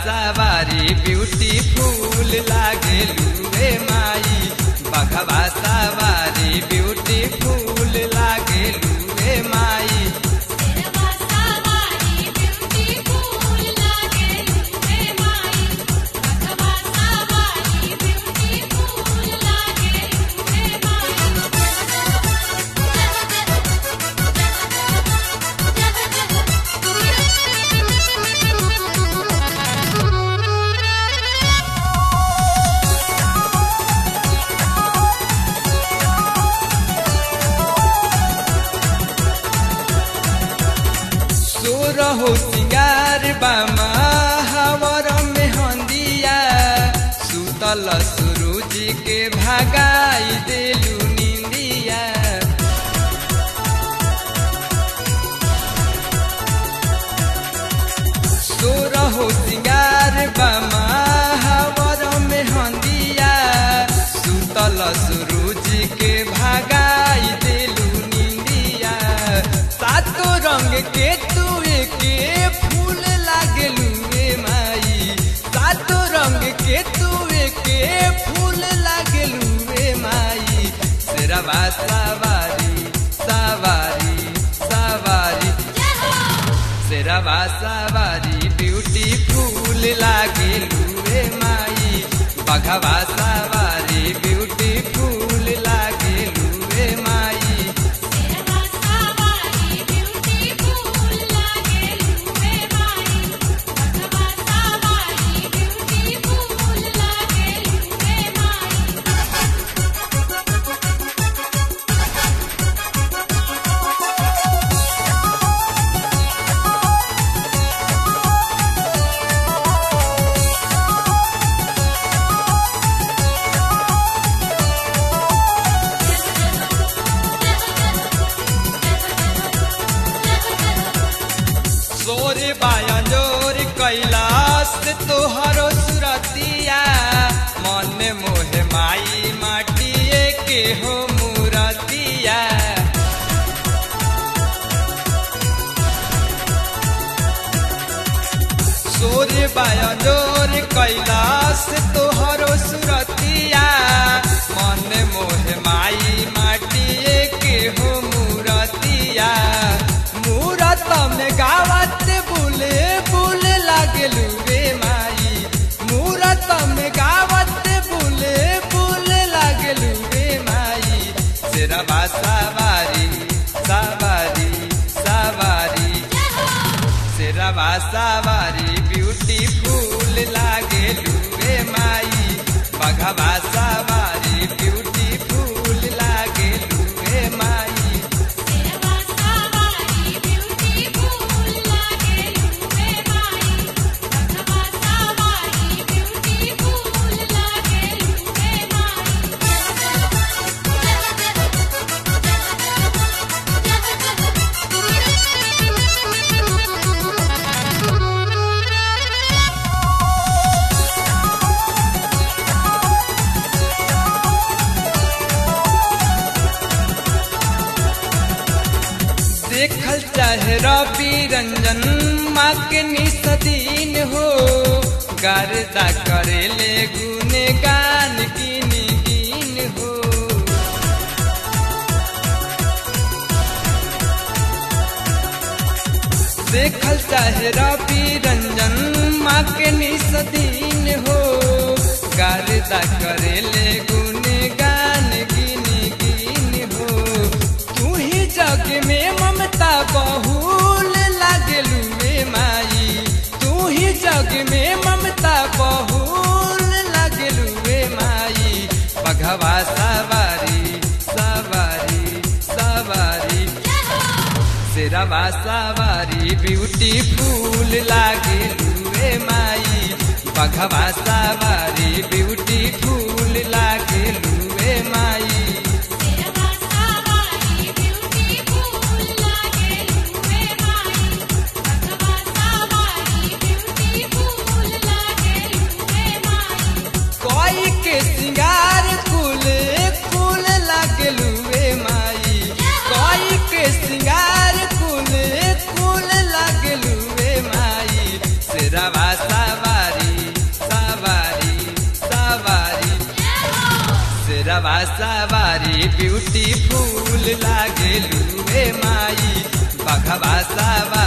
सवारी ब्यूटीफुल लागेलू रे माई। बघवा सवारी ब्यूटीफुल लागेलू रे माई। रहो सिंगार बामा हवर में हंदिया। सुतल सूरज के भगाई देलू निंदिया। सो रहो सिंगार बामा हवर में हंदिया। सुतल सूरज के भगाई देलू निंदिया। सातों रंग के के फूल लागेलू रे माई। सातों रंग के तुए के फूल लागेलू रे माई। शेरवा सवारी सवारी सवारी शेरवा सवारी ब्यूटीफुल लागेलू रे माई। बघवा सवारी ब्यूटीफुल लागेलू रे माई। सोरे बाया जोर कैलाश तोहरो सुरतिया। मन मोहे माई माटिए के हो मूरतिया। सोरे बाया जोर कैलाश तोहरो सुरतिया। मन मोहे माई माटिए के हो मूरतिया। मूरत में गावत बुले बुले लागेलू रे माई। मूरत में गावत बुले बुले लागेलू रे माई। शेरवा सवारी सवारी सवारी शेरवा सवारी ब्यूटीफुल लागेलू रे माई। बघवा सवारी ब्यूटीफुल लागेलू रे माई। देखल चाहे रवि रंजन माँ के निसदीन हो। गर्दा करेले गुने गान गिन गिन हो। देखल चाहे रवि रंजन माँ के निसदीन हो। गर्दा करेले गुने गान गिन गिन हो। तू ही जग में ममता बहुल लागेलू रे माई। तू ही जग में ममता बहुल लागेलू रे माई। बघवा सवारी सवारी सवारी शेरवा सवारी ब्यूटीफुल लागेलू रे माई। बघवा सवारी ब्यूटीफुल लागेलू रे माई। कोई के सिंगार कुल कुल लागेलू रे माई। कोई के सिंगार कुल कुल लागेलू रे माई। शेरवा सवारी सवारी ब्यूटीफुल लागेलू ए माई बघवा सवारी